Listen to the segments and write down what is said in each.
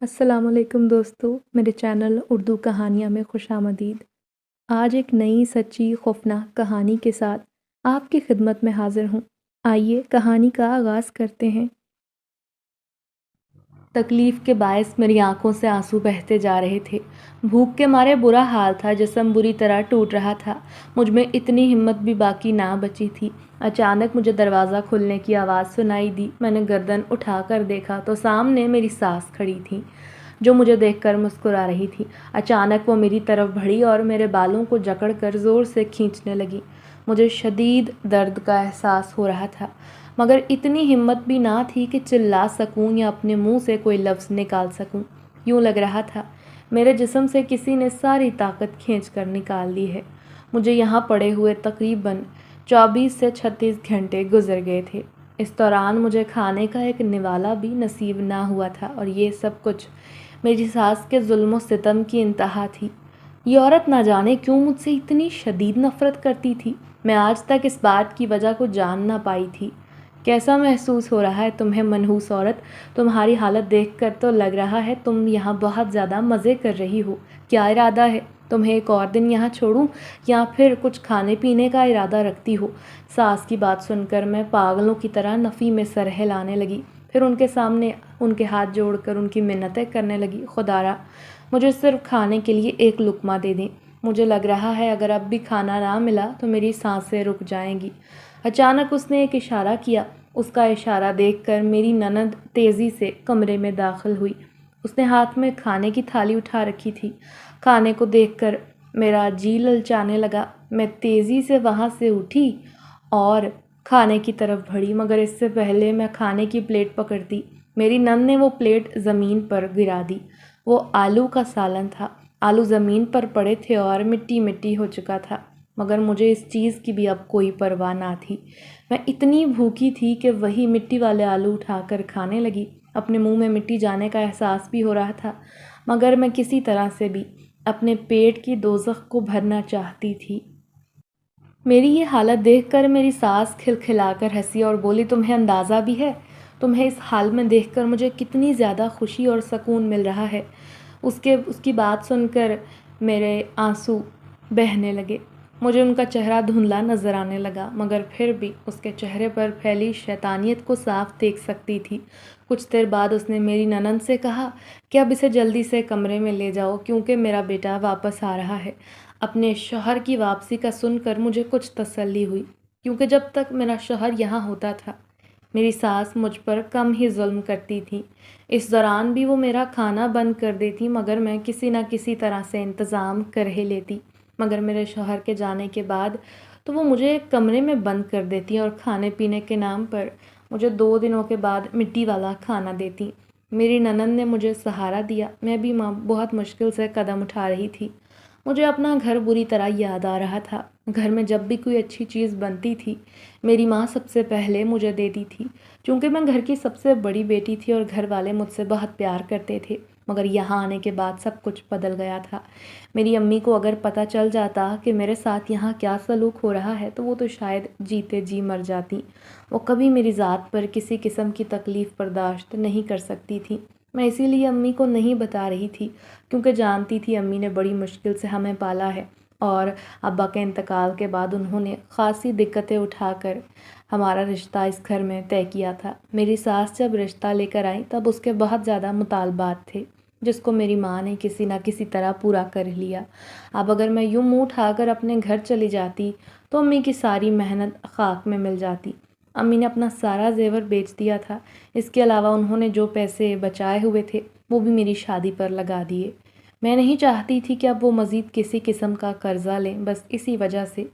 السلام علیکم دوستو، میرے چینل اردو کہانیاں میں خوش آمدید۔ آج ایک نئی سچی خوفناک کہانی کے ساتھ آپ کی خدمت میں حاضر ہوں۔ آئیے کہانی کا آغاز کرتے ہیں۔ تکلیف کے باعث میری آنکھوں سے آنسو بہتے جا رہے تھے۔ بھوک کے مارے برا حال تھا، جسم بری طرح ٹوٹ رہا تھا، مجھ میں اتنی ہمت بھی باقی نہ بچی تھی۔ اچانک مجھے دروازہ کھلنے کی آواز سنائی دی۔ میں نے گردن اٹھا کر دیکھا تو سامنے میری ساس کھڑی تھی، جو مجھے دیکھ کر مسکرا رہی تھی۔ اچانک وہ میری طرف بڑھی اور میرے بالوں کو جکڑ کر زور سے کھینچنے لگی۔ مجھے شدید درد کا احساس ہو رہا تھا، مگر اتنی ہمت بھی نہ تھی کہ چلا سکوں یا اپنے منہ سے کوئی لفظ نکال سکوں۔ یوں لگ رہا تھا میرے جسم سے کسی نے ساری طاقت کھینچ کر نکال دی ہے۔ مجھے یہاں پڑے ہوئے تقریباً 24 سے 36 گھنٹے گزر گئے تھے۔ اس دوران مجھے کھانے کا ایک نوالہ بھی نصیب نہ ہوا تھا، اور یہ سب کچھ میری ساس کے ظلم و ستم کی انتہا تھی۔ یہ عورت نہ جانے کیوں مجھ سے اتنی شدید نفرت کرتی تھی۔ میں آج تک اس بات کی وجہ کو جان نہ پائی تھی۔ کیسا محسوس ہو رہا ہے تمہیں منحوس عورت؟ تمہاری حالت دیکھ کر تو لگ رہا ہے تم یہاں بہت زیادہ مزے کر رہی ہو۔ کیا ارادہ ہے؟ تمہیں ایک اور دن یہاں چھوڑوں یا پھر کچھ کھانے پینے کا ارادہ رکھتی ہو؟ ساس کی بات سن کر میں پاگلوں کی طرح نفی میں سر ہلانے لگی، پھر ان کے سامنے ان کے ہاتھ جوڑ کر ان کی منتیں کرنے لگی۔ خدارا، مجھے صرف کھانے کے لیے ایک لقمہ دے دیں۔ مجھے لگ رہا ہے اگر اب بھی کھانا نہ ملا تو میری سانسیں رک جائیں گی۔ اچانک اس نے ایک اشارہ کیا۔ اس کا اشارہ دیکھ کر میری نند تیزی سے کمرے میں داخل ہوئی۔ اس نے ہاتھ میں کھانے کی تھالی اٹھا رکھی تھی۔ کھانے کو دیکھ کر میرا جی للچانے لگا۔ میں تیزی سے وہاں سے اٹھی اور کھانے کی طرف بڑھی، مگر اس سے پہلے میں کھانے کی پلیٹ پکڑتی، میری نند نے وہ پلیٹ زمین پر گرا دی۔ وہ آلو کا سالن تھا۔ آلو زمین پر پڑے تھے اور مٹی مٹی ہو چکا تھا، مگر مجھے اس چیز کی بھی اب کوئی پرواہ نہ تھی۔ میں اتنی بھوکی تھی کہ وہی مٹی والے آلو اٹھا کر کھانے لگی۔ اپنے منہ میں مٹی جانے کا احساس بھی ہو رہا تھا، مگر میں کسی طرح سے بھی اپنے پیٹ کی دوزخ کو بھرنا چاہتی تھی۔ میری یہ حالت دیکھ کر میری ساس کھلکھلا کر ہنسی اور بولی، تمہیں اندازہ بھی ہے تمہیں اس حال میں دیکھ کر مجھے کتنی زیادہ خوشی اور سکون مل رہا ہے؟ اس کی بات سن کر میرے آنسو بہنے لگے۔ مجھے ان کا چہرہ دھندلا نظر آنے لگا، مگر پھر بھی اس کے چہرے پر پھیلی شیطانیت کو صاف دیکھ سکتی تھی۔ کچھ دیر بعد اس نے میری نند سے کہا کہ اب اسے جلدی سے کمرے میں لے جاؤ، کیونکہ میرا بیٹا واپس آ رہا ہے۔ اپنے شوہر کی واپسی کا سن کر مجھے کچھ تسلی ہوئی، کیونکہ جب تک میرا شوہر یہاں ہوتا تھا میری ساس مجھ پر کم ہی ظلم کرتی تھی۔ اس دوران بھی وہ میرا کھانا بند کر دیتی، مگر میں کسی نہ کسی طرح سے انتظام کر ہی لیتی۔ مگر میرے شوہر کے جانے کے بعد تو وہ مجھے ایک کمرے میں بند کر دیتی اور کھانے پینے کے نام پر مجھے 2 دنوں کے بعد مٹی والا کھانا دیتی۔ میری نند نے مجھے سہارا دیا۔ میں بھی بہت مشکل سے قدم اٹھا رہی تھی۔ مجھے اپنا گھر بری طرح یاد آ رہا تھا۔ گھر میں جب بھی کوئی اچھی چیز بنتی تھی میری ماں سب سے پہلے مجھے دیتی تھی، چونکہ میں گھر کی سب سے بڑی بیٹی تھی اور گھر والے مجھ سے بہت پیار کرتے تھے۔ مگر یہاں آنے کے بعد سب کچھ بدل گیا تھا۔ میری امی کو اگر پتہ چل جاتا کہ میرے ساتھ یہاں کیا سلوک ہو رہا ہے تو وہ تو شاید جیتے جی مر جاتی۔ وہ کبھی میری ذات پر کسی قسم کی تکلیف برداشت نہیں کر سکتی تھی۔ میں اسی لیے امی کو نہیں بتا رہی تھی، کیونکہ جانتی تھی امی نے بڑی مشکل سے ہمیں پالا ہے، اور ابا کے انتقال کے بعد انہوں نے خاصی دقتیں اٹھا کر ہمارا رشتہ اس گھر میں طے کیا تھا۔ میری ساس جب رشتہ لے کر آئی تب اس کے بہت زیادہ مطالبات تھے، جس کو میری ماں نے کسی نہ کسی طرح پورا کر لیا۔ اب اگر میں یوں منہ اٹھا کر اپنے گھر چلی جاتی تو امی کی ساری محنت خاک میں مل جاتی۔ امی نے اپنا سارا زیور بیچ دیا تھا۔ اس کے علاوہ انہوں نے جو پیسے بچائے ہوئے تھے وہ بھی میری شادی پر لگا دیے۔ میں نہیں چاہتی تھی کہ اب وہ مزید کسی قسم کا قرضہ لیں، بس اسی وجہ سے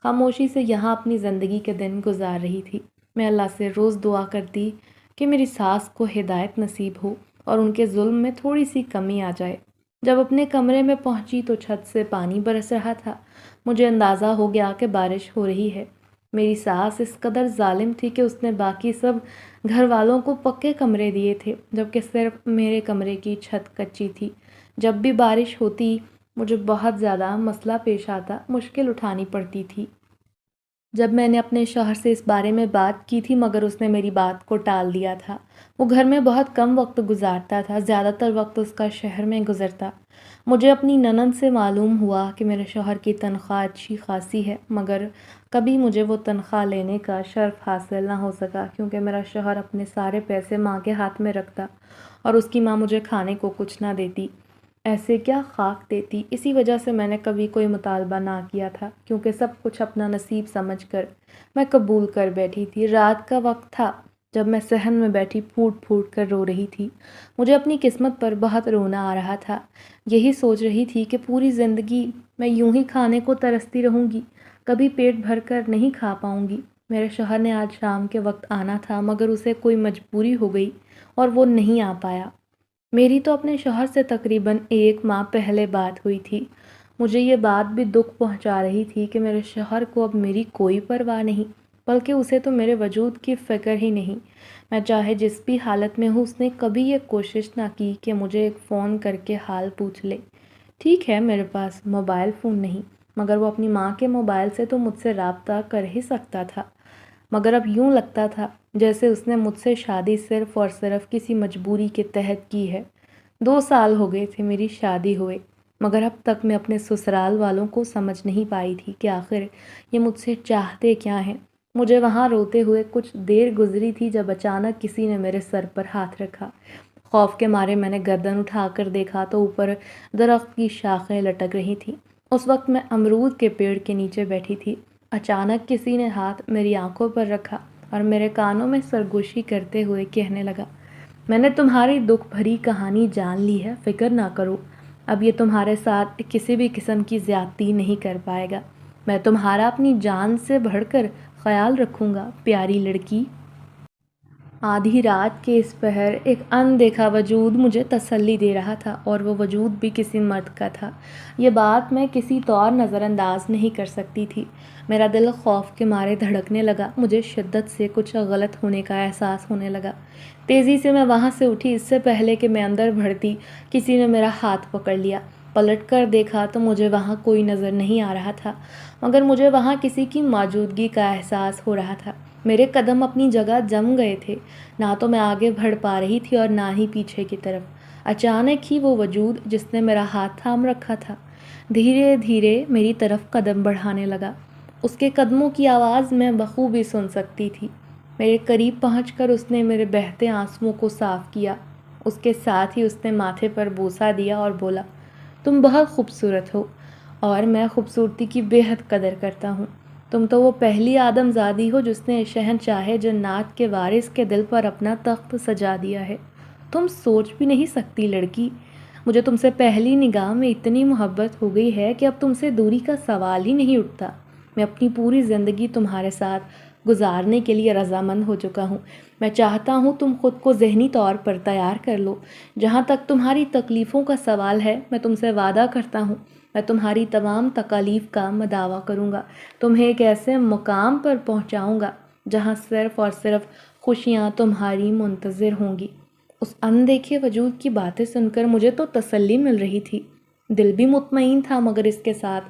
خاموشی سے یہاں اپنی زندگی کے دن گزار رہی تھی۔ میں اللہ سے روز دعا کرتی کہ میری ساس کو ہدایت نصیب ہو اور ان کے ظلم میں تھوڑی سی کمی آ جائے۔ جب اپنے کمرے میں پہنچی تو چھت سے پانی برس رہا تھا۔ مجھے اندازہ ہو گیا کہ بارش ہو رہی ہے۔ میری ساس اس قدر ظالم تھی کہ اس نے باقی سب گھر والوں کو پکے کمرے دیے تھے، جبکہ صرف میرے کمرے کی چھت کچی تھی۔ جب بھی بارش ہوتی مجھے بہت زیادہ مسئلہ پیش آتا، مشکل اٹھانی پڑتی تھی۔ جب میں نے اپنے شوہر سے اس بارے میں بات کی تھی مگر اس نے میری بات کو ٹال دیا تھا۔ وہ گھر میں بہت کم وقت گزارتا تھا، زیادہ تر وقت اس کا شہر میں گزرتا۔ مجھے اپنی نند سے معلوم ہوا کہ میرے شوہر کی تنخواہ اچھی خاصی ہے، مگر کبھی مجھے وہ تنخواہ لینے کا شرف حاصل نہ ہو سکا کیونکہ میرا شوہر اپنے سارے پیسے ماں کے ہاتھ میں رکھتا اور اس کی ماں مجھے کھانے کو کچھ نہ دیتی، ایسے کیا خاک دیتی۔ اسی وجہ سے میں نے کبھی کوئی مطالبہ نہ کیا تھا کیونکہ سب کچھ اپنا نصیب سمجھ کر میں قبول کر بیٹھی تھی۔ رات کا وقت تھا جب میں صحن میں بیٹھی پھوٹ پھوٹ کر رو رہی تھی۔ مجھے اپنی قسمت پر بہت رونا آ رہا تھا۔ یہی سوچ رہی تھی کہ پوری زندگی میں یوں ہی کھانے کو ترستی رہوں گی، کبھی پیٹ بھر کر نہیں کھا پاؤں گی۔ میرے شوہر نے آج شام کے وقت آنا تھا مگر اسے کوئی مجبوری ہو گئی اور وہ نہیں آ پایا۔ میری تو اپنے شوہر سے تقریباً 1 ماہ پہلے بات ہوئی تھی۔ مجھے یہ بات بھی دکھ پہنچا رہی تھی کہ میرے شوہر کو اب میری کوئی پرواہ نہیں، بلکہ اسے تو میرے وجود کی فکر ہی نہیں۔ میں چاہے جس بھی حالت میں ہوں اس نے کبھی یہ کوشش نہ کی کہ مجھے ایک فون کر کے حال پوچھ لے۔ ٹھیک ہے میرے پاس موبائل فون نہیں، مگر وہ اپنی ماں کے موبائل سے تو مجھ سے رابطہ کر ہی سکتا تھا۔ مگر اب یوں لگتا تھا جیسے اس نے مجھ سے شادی صرف اور صرف کسی مجبوری کے تحت کی ہے۔ 2 سال ہو گئے تھے میری شادی ہوئے، مگر اب تک میں اپنے سسرال والوں کو سمجھ نہیں پائی تھی کہ آخر یہ مجھ سے چاہتے کیا ہیں۔ مجھے وہاں روتے ہوئے کچھ دیر گزری تھی جب اچانک کسی نے میرے سر پر ہاتھ رکھا۔ خوف کے مارے میں نے گردن اٹھا کر دیکھا تو اوپر درخت کی شاخیں لٹک رہی تھیں۔ اس وقت میں امرود کے پیڑ کے نیچے بیٹھی تھی۔ اچانک کسی نے ہاتھ میری آنکھوں پر رکھا اور میرے کانوں میں سرگوشی کرتے ہوئے کہنے لگا، میں نے تمہاری دکھ بھری کہانی جان لی ہے، فکر نہ کرو، اب یہ تمہارے ساتھ کسی بھی قسم کی زیادتی نہیں کر پائے گا، میں تمہارا اپنی جان سے بڑھ کر خیال رکھوں گا، پیاری لڑکی۔ آدھی رات کے اس پہر ایک اندیکھا وجود مجھے تسلی دے رہا تھا اور وہ وجود بھی کسی مرد کا تھا۔ یہ بات میں کسی طور نظر انداز نہیں کر سکتی تھی۔ میرا دل خوف کے مارے دھڑکنے لگا، مجھے شدت سے کچھ غلط ہونے کا احساس ہونے لگا۔ تیزی سے میں وہاں سے اٹھی، اس سے پہلے کہ میں اندر بڑھتی کسی نے میرا ہاتھ پکڑ لیا۔ پلٹ کر دیکھا تو مجھے وہاں کوئی نظر نہیں آ رہا تھا، مگر مجھے وہاں کسی کی موجودگی کا احساس ہو رہا تھا۔ میرے قدم اپنی جگہ جم گئے تھے، نہ تو میں آگے بڑھ پا رہی تھی اور نہ ہی پیچھے کی طرف۔ اچانک ہی وہ وجود جس نے میرا ہاتھ تھام رکھا تھا دھیرے دھیرے میری طرف قدم بڑھانے لگا۔ اس کے قدموں کی آواز میں بخوبی سن سکتی تھی۔ میرے قریب پہنچ کر اس نے میرے بہتے آنسوؤں کو صاف کیا، اس کے ساتھ ہی اس نے ماتھے پر بوسہ دیا اور بولا، تم بہت خوبصورت ہو اور میں خوبصورتی کی بے حد قدر کرتا ہوں۔ تم تو وہ پہلی آدم زادی ہو جس نے شہنشاہ جنات کے وارث کے دل پر اپنا تخت سجا دیا ہے۔ تم سوچ بھی نہیں سکتی لڑکی، مجھے تم سے پہلی نگاہ میں اتنی محبت ہو گئی ہے کہ اب تم سے دوری کا سوال ہی نہیں اٹھتا۔ میں اپنی پوری زندگی تمہارے ساتھ گزارنے کے لیے رضامند ہو چکا ہوں۔ میں چاہتا ہوں تم خود کو ذہنی طور پر تیار کر لو۔ جہاں تک تمہاری تکلیفوں کا سوال ہے، میں تم سے وعدہ کرتا ہوں میں تمہاری تمام تکالیف کا مداوع کروں گا، تمہیں ایک ایسے مقام پر پہنچاؤں گا جہاں صرف اور صرف خوشیاں تمہاری منتظر ہوں گی۔ اس اندیکھے وجود کی باتیں سن کر مجھے تو تسلی مل رہی تھی، دل بھی مطمئن تھا، مگر اس کے ساتھ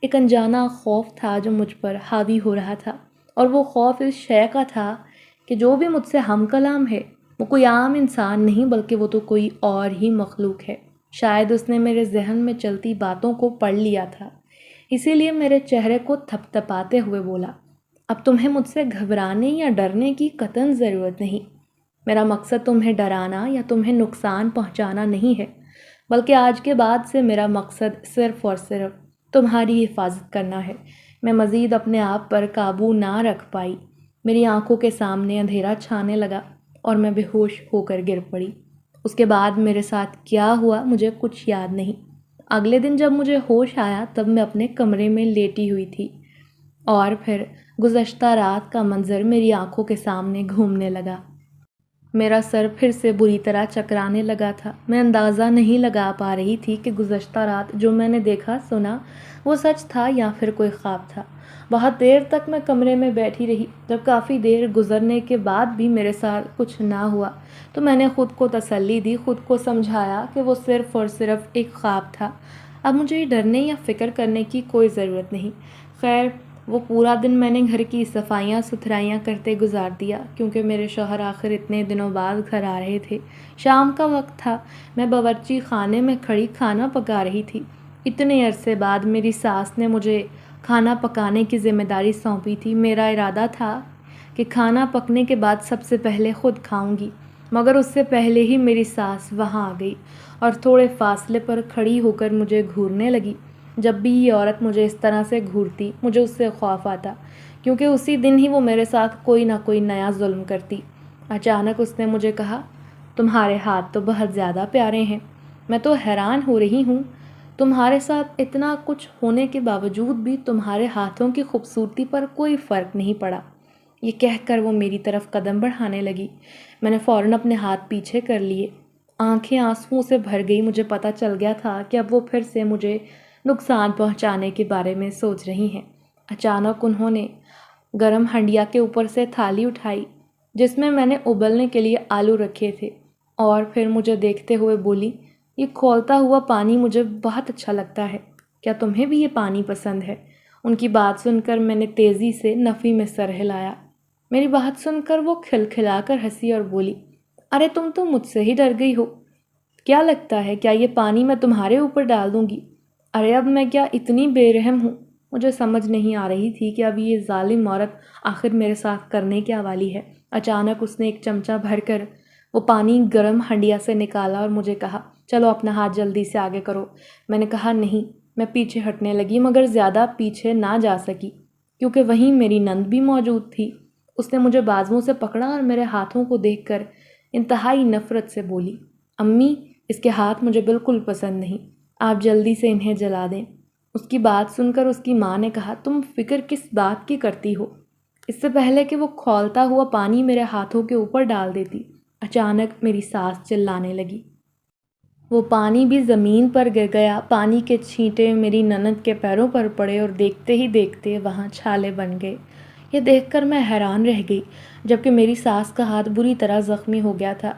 ایک انجانا خوف تھا جو مجھ پر حاوی ہو رہا تھا، اور وہ خوف اس شے کا تھا کہ جو بھی مجھ سے ہم کلام ہے وہ کوئی عام انسان نہیں بلکہ وہ تو کوئی اور ہی مخلوق ہے۔ شاید اس نے میرے ذہن میں چلتی باتوں کو پڑھ لیا تھا، اسی لیے میرے چہرے کو تھپ تھپاتے ہوئے بولا، اب تمہیں مجھ سے گھبرانے یا ڈرنے کی قطعاً ضرورت نہیں۔ میرا مقصد تمہیں ڈرانا یا تمہیں نقصان پہنچانا نہیں ہے، بلکہ آج کے بعد سے میرا مقصد صرف اور صرف تمہاری حفاظت کرنا ہے۔ میں مزید اپنے آپ پر قابو نہ رکھ پائی، میری آنکھوں کے سامنے اندھیرا چھانے لگا اور میں بے ہوش ہو کر گر پڑی۔ اس کے بعد میرے ساتھ کیا ہوا مجھے کچھ یاد نہیں۔ اگلے دن جب مجھے ہوش آیا تب میں اپنے کمرے میں لیٹی ہوئی تھی اور پھر گزشتہ رات کا منظر میری آنکھوں کے سامنے گھومنے لگا۔ میرا سر پھر سے بری طرح چکرانے لگا تھا۔ میں اندازہ نہیں لگا پا رہی تھی کہ گزشتہ رات جو میں نے دیکھا سنا وہ سچ تھا یا پھر کوئی خواب تھا۔ بہت دیر تک میں کمرے میں بیٹھی رہی۔ جب کافی دیر گزرنے کے بعد بھی میرے ساتھ کچھ نہ ہوا تو میں نے خود کو تسلی دی، خود کو سمجھایا کہ وہ صرف اور صرف ایک خواب تھا۔ اب مجھے ڈرنے یا فکر کرنے کی کوئی ضرورت نہیں۔ خیر، وہ پورا دن میں نے گھر کی صفائیاں ستھرائیاں کرتے گزار دیا، کیونکہ میرے شوہر آخر اتنے دنوں بعد گھر آ رہے تھے۔ شام کا وقت تھا، میں باورچی خانے میں کھڑی کھانا پکا رہی تھی۔ اتنے عرصے بعد میری ساس نے مجھے کھانا پکانے کی ذمہ داری سونپی تھی۔ میرا ارادہ تھا کہ کھانا پکنے کے بعد سب سے پہلے خود کھاؤں گی، مگر اس سے پہلے ہی میری ساس وہاں آ گئی اور تھوڑے فاصلے پر کھڑی ہو کر مجھے گھورنے لگی۔ جب بھی یہ عورت مجھے اس طرح سے گھورتی، مجھے اس سے خوف آتا، کیونکہ اسی دن ہی وہ میرے ساتھ کوئی نہ کوئی نیا ظلم کرتی۔ اچانک اس نے مجھے کہا، تمہارے ہاتھ تو بہت زیادہ پیارے ہیں، میں تو حیران ہو رہی ہوں، تمہارے ساتھ اتنا کچھ ہونے کے باوجود بھی تمہارے ہاتھوں کی خوبصورتی پر کوئی فرق نہیں پڑا۔ یہ کہہ کر وہ میری طرف قدم بڑھانے لگی۔ میں نے فوراً اپنے ہاتھ پیچھے کر لیے۔ آنکھیں آنسوؤں سے بھر گئی۔ مجھے پتہ چل گیا تھا کہ اب وہ پھر سے مجھے نقصان پہنچانے کے بارے میں سوچ رہی ہیں۔ اچانک انہوں نے گرم ہنڈیا کے اوپر سے تھالی اٹھائی جس میں نے ابلنے کے لیے آلو رکھے تھے، اور پھر مجھے دیکھتے ہوئے بولی، یہ کھولتا ہوا پانی مجھے بہت اچھا لگتا ہے، کیا تمہیں بھی یہ پانی پسند ہے؟ ان کی بات سن کر میں نے تیزی سے نفی میں سر ہلایا۔ میری بات سن کر وہ کھلکھلا کر ہنسی اور بولی، ارے تم تو مجھ سے ہی ڈر گئی ہو، کیا لگتا ہے کیا یہ پانی میں تمہارے اوپر ڈال دوں گی؟ ارے اب میں کیا اتنی بے رحم ہوں؟ مجھے سمجھ نہیں آ رہی تھی کہ اب یہ ظالم عورت آخر میرے ساتھ کرنے کیا والی ہے۔ اچانک اس نے ایک چمچہ بھر کر وہ پانی گرم ہنڈیا سے نکالا اور مجھے کہا، چلو اپنا ہاتھ جلدی سے آگے کرو۔ میں نے کہا نہیں۔ میں پیچھے ہٹنے لگی، مگر زیادہ پیچھے نہ جا سکی کیونکہ وہیں میری نند بھی موجود تھی۔ اس نے مجھے بازوؤں سے پکڑا اور میرے ہاتھوں کو دیکھ کر انتہائی نفرت سے بولی، امی اس کے ہاتھ مجھے بالکل پسند نہیں، آپ جلدی سے انہیں جلا دیں۔ اس کی بات سن کر اس کی ماں نے کہا، تم فکر کس بات کی کرتی ہو؟ اس سے پہلے کہ وہ کھولتا ہوا پانی میرے ہاتھوں کے اوپر ڈال دیتی، اچانک میری ساس چلانے لگی۔ وہ پانی بھی زمین پر گر گیا۔ پانی کے چھینٹے میری نند کے پیروں پر پڑے اور دیکھتے ہی دیکھتے وہاں چھالے بن گئے۔ یہ دیکھ کر میں حیران رہ گئی، جبکہ میری ساس کا ہاتھ بری طرح زخمی ہو گیا تھا۔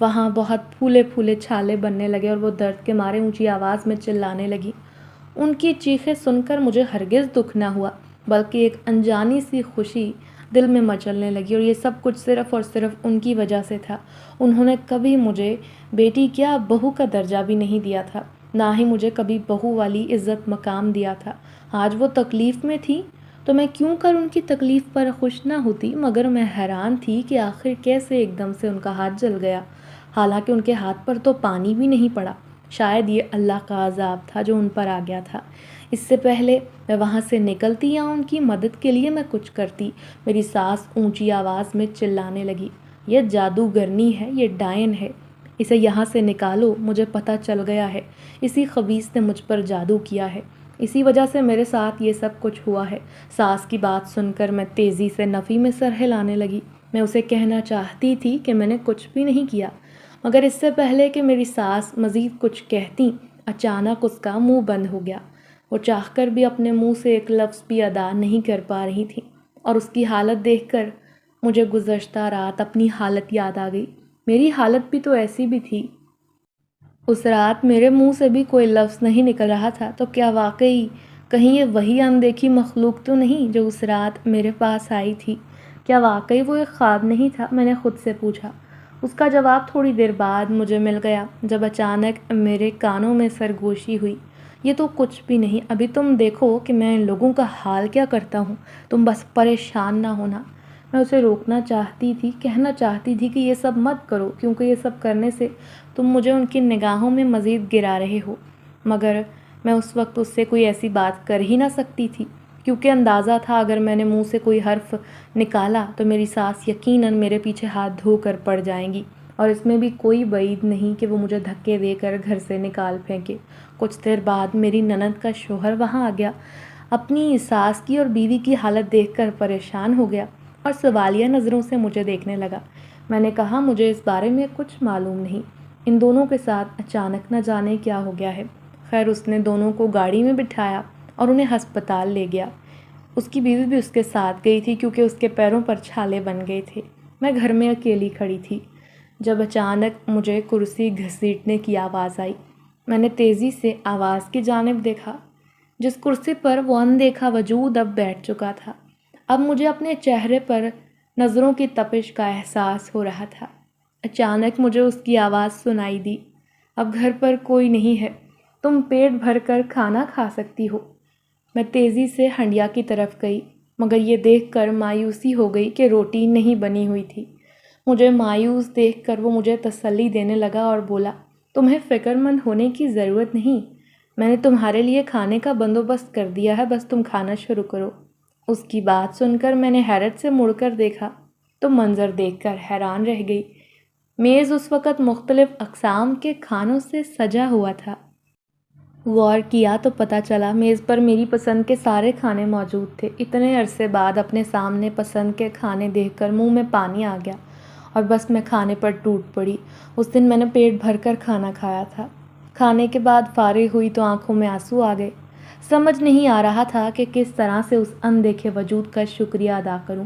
وہاں بہت پھولے پھولے چھالے بننے لگے اور وہ درد کے مارے اونچی آواز میں چلانے لگی۔ ان کی چیخیں سن کر مجھے ہرگز دکھ نہ ہوا، بلکہ ایک انجانی سی خوشی دل میں مچلنے لگی، اور یہ سب کچھ صرف اور صرف ان کی وجہ سے تھا۔ انہوں نے کبھی مجھے بیٹی کیا بہو کا درجہ بھی نہیں دیا تھا، نہ ہی مجھے کبھی بہو والی عزت مقام دیا تھا۔ آج وہ تکلیف میں تھی تو میں کیوں کر ان کی تکلیف پر خوش نہ ہوتی، مگر میں حیران تھی کہ آخر کیسے ایک دم سے ان کا ہاتھ جل گیا، حالانکہ ان کے ہاتھ پر تو پانی بھی نہیں پڑا۔ شاید یہ اللہ کا عذاب تھا جو ان پر آ گیا تھا۔ اس سے پہلے میں وہاں سے نکلتی یا ان کی مدد کے لیے میں کچھ کرتی، میری ساس اونچی آواز میں چلانے لگی، یہ جادوگرنی ہے، یہ ڈائن ہے، اسے یہاں سے نکالو، مجھے پتہ چل گیا ہے، اسی خبیث نے مجھ پر جادو کیا ہے، اسی وجہ سے میرے ساتھ یہ سب کچھ ہوا ہے۔ ساس کی بات سن کر میں تیزی سے نفی میں سر ہلانے لگی۔ میں اسے کہنا چاہتی تھی کہ میں نے کچھ بھی نہیں کیا، مگر اس سے پہلے کہ میری ساس مزید کچھ کہتی، اچانک اس کا منہ بند ہو گیا۔ وہ چاہ کر بھی اپنے منہ سے ایک لفظ بھی ادا نہیں کر پا رہی تھی، اور اس کی حالت دیکھ کر مجھے گزشتہ رات اپنی حالت یاد آ گئی۔ میری حالت بھی تو ایسی بھی تھی۔ اس رات میرے منہ سے بھی کوئی لفظ نہیں نکل رہا تھا، تو کیا واقعی کہیں یہ وہی اندیکھی مخلوق تو نہیں جو اس رات میرے پاس آئی تھی؟ کیا واقعی وہ ایک خواب نہیں تھا؟ میں نے خود سے پوچھا۔ اس کا جواب تھوڑی دیر بعد مجھے مل گیا، جب اچانک میرے کانوں میں سرگوشی ہوئی، یہ تو کچھ بھی نہیں، ابھی تم دیکھو کہ میں ان لوگوں کا حال کیا کرتا ہوں، تم بس پریشان نہ ہونا۔ میں اسے روکنا چاہتی تھی، کہنا چاہتی تھی کہ یہ سب مت کرو، کیونکہ یہ سب کرنے سے تم مجھے ان کی نگاہوں میں مزید گرا رہے ہو، مگر میں اس وقت اس سے کوئی ایسی بات کر ہی نہ سکتی تھی، کیونکہ اندازہ تھا اگر میں نے منہ سے کوئی حرف نکالا تو میری ساس یقیناً میرے پیچھے ہاتھ دھو کر پڑ جائیں گی، اور اس میں بھی کوئی بعید نہیں کہ وہ مجھے دھکے دے کر گھر سے نکال پھینکے۔ کچھ دیر بعد میری نند کا شوہر وہاں آ گیا، اپنی ساس کی اور بیوی کی حالت دیکھ کر پریشان ہو گیا اور سوالیہ نظروں سے مجھے دیکھنے لگا۔ میں نے کہا، مجھے اس بارے میں کچھ معلوم نہیں، ان دونوں کے ساتھ اچانک نہ جانے کیا ہو گیا ہے۔ خیر اس نے دونوں کو گاڑی میں بٹھایا اور انہیں ہسپتال لے گیا۔ اس کی بیوی بھی اس کے ساتھ گئی تھی کیونکہ اس کے پیروں پر چھالے بن گئے تھے۔ میں گھر میں اکیلی کھڑی تھی جب اچانک مجھے کرسی گھسیٹنے کی آواز آئی۔ میں نے تیزی سے آواز کی جانب دیکھا۔ جس کرسی پر وہ اندیکھا وجود اب بیٹھ چکا تھا۔ اب مجھے اپنے چہرے پر نظروں کی تپش کا احساس ہو رہا تھا۔ اچانک مجھے اس کی آواز سنائی دی، اب گھر پر کوئی نہیں ہے، تم پیٹ بھر کر کھانا کھا سکتی ہو۔ میں تیزی سے ہنڈیا کی طرف گئی، مگر یہ دیکھ کر مایوسی ہو گئی کہ روٹی نہیں بنی ہوئی تھی۔ مجھے مایوس دیکھ کر وہ مجھے تسلی دینے لگا اور بولا، تمہیں فکر مند ہونے کی ضرورت نہیں، میں نے تمہارے لیے کھانے کا بندوبست کر دیا ہے، بس تم کھانا شروع کرو۔ اس کی بات سن کر میں نے حیرت سے مڑ کر دیکھا تو منظر دیکھ کر حیران رہ گئی۔ میز اس وقت مختلف اقسام کے کھانوں سے سجا ہوا تھا۔ غور کیا تو پتہ چلا میز پر میری پسند کے سارے کھانے موجود تھے۔ اتنے عرصے بعد اپنے سامنے پسند کے کھانے دیکھ کر منہ میں پانی آ گیا اور بس میں کھانے پر ٹوٹ پڑی۔ اس دن میں نے پیٹ بھر کر کھانا کھایا تھا۔ کھانے کے بعد فارغ ہوئی تو آنکھوں میں آنسو آ گئے۔ سمجھ نہیں آ رہا تھا کہ کس طرح سے اس اندیکھے وجود کا شکریہ ادا کروں۔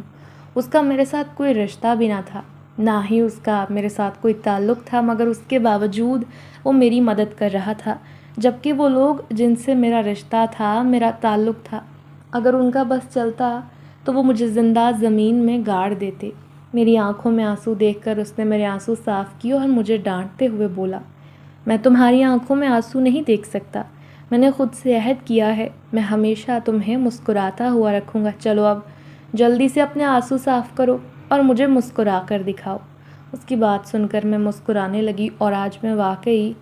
اس کا میرے ساتھ کوئی رشتہ بھی نہ تھا، نہ ہی اس کا میرے ساتھ کوئی تعلق تھا، مگر اس کے باوجود وہ میری مدد کر رہا تھا، جبکہ وہ لوگ جن سے میرا رشتہ تھا، میرا تعلق تھا، اگر ان کا بس چلتا تو وہ مجھے زندہ زمین میں گاڑ دیتے۔ میری آنکھوں میں آنسو دیکھ کر اس نے میرے آنسو صاف کیے اور مجھے ڈانٹتے ہوئے بولا، میں تمہاری آنکھوں میں آنسو نہیں دیکھ سکتا، میں نے خود سے عہد کیا ہے میں ہمیشہ تمہیں مسکراتا ہوا رکھوں گا، چلو اب جلدی سے اپنے آنسو صاف کرو اور مجھے مسکرا کر دکھاؤ۔ اس کی بات سن کر میں مسکرانے لگی اور آج میں واقعی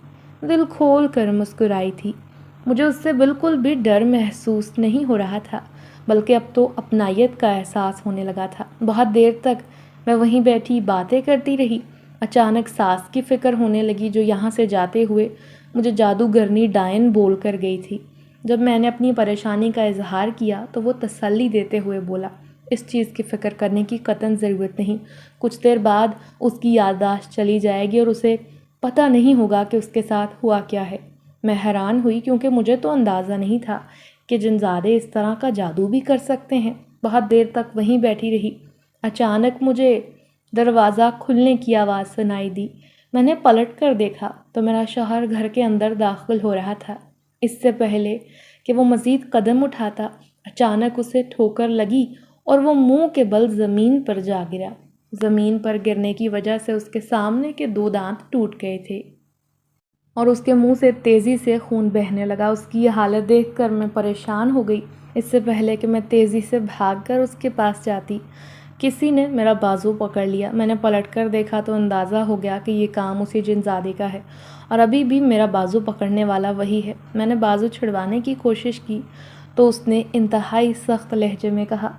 دل کھول کر مسکرائی تھی۔ مجھے اس سے بالکل بھی ڈر محسوس نہیں ہو رہا تھا، بلکہ اب تو اپنائیت کا احساس ہونے لگا تھا۔ بہت دیر تک میں وہیں بیٹھی باتیں کرتی رہی۔ اچانک ساس کی فکر ہونے لگی جو یہاں سے جاتے ہوئے مجھے جادوگرنی ڈائن بول کر گئی تھی۔ جب میں نے اپنی پریشانی کا اظہار کیا تو وہ تسلی دیتے ہوئے بولا، اس چیز کی فکر کرنے کی قطعاً ضرورت نہیں، کچھ دیر بعد اس کی یادداشت چلی جائے گی اور اسے پتہ نہیں ہوگا کہ اس کے ساتھ ہوا کیا ہے۔ میں حیران ہوئی کیونکہ مجھے تو اندازہ نہیں تھا کہ جنزادے اس طرح کا جادو بھی کر سکتے ہیں۔ بہت دیر تک وہیں بیٹھی رہی۔ اچانک مجھے دروازہ کھلنے کی آواز سنائی دی۔ میں نے پلٹ کر دیکھا تو میرا شوہر گھر کے اندر داخل ہو رہا تھا۔ اس سے پہلے کہ وہ مزید قدم اٹھاتا، اچانک اسے ٹھوکر لگی اور وہ منہ کے بل زمین پر جا گرا۔ زمین پر گرنے کی وجہ سے اس کے سامنے کے 2 دانت ٹوٹ گئے تھے اور اس کے منہ سے تیزی سے خون بہنے لگا۔ اس کی یہ حالت دیکھ کر میں پریشان ہو گئی۔ اس سے پہلے کہ میں تیزی سے بھاگ کر اس کے پاس جاتی، کسی نے میرا بازو پکڑ لیا۔ میں نے پلٹ کر دیکھا تو اندازہ ہو گیا کہ یہ کام اسی جنزادے کا ہے اور ابھی بھی میرا بازو پکڑنے والا وہی ہے۔ میں نے بازو چھڑوانے کی کوشش کی تو اس نے انتہائی سخت لہجے میں کہا،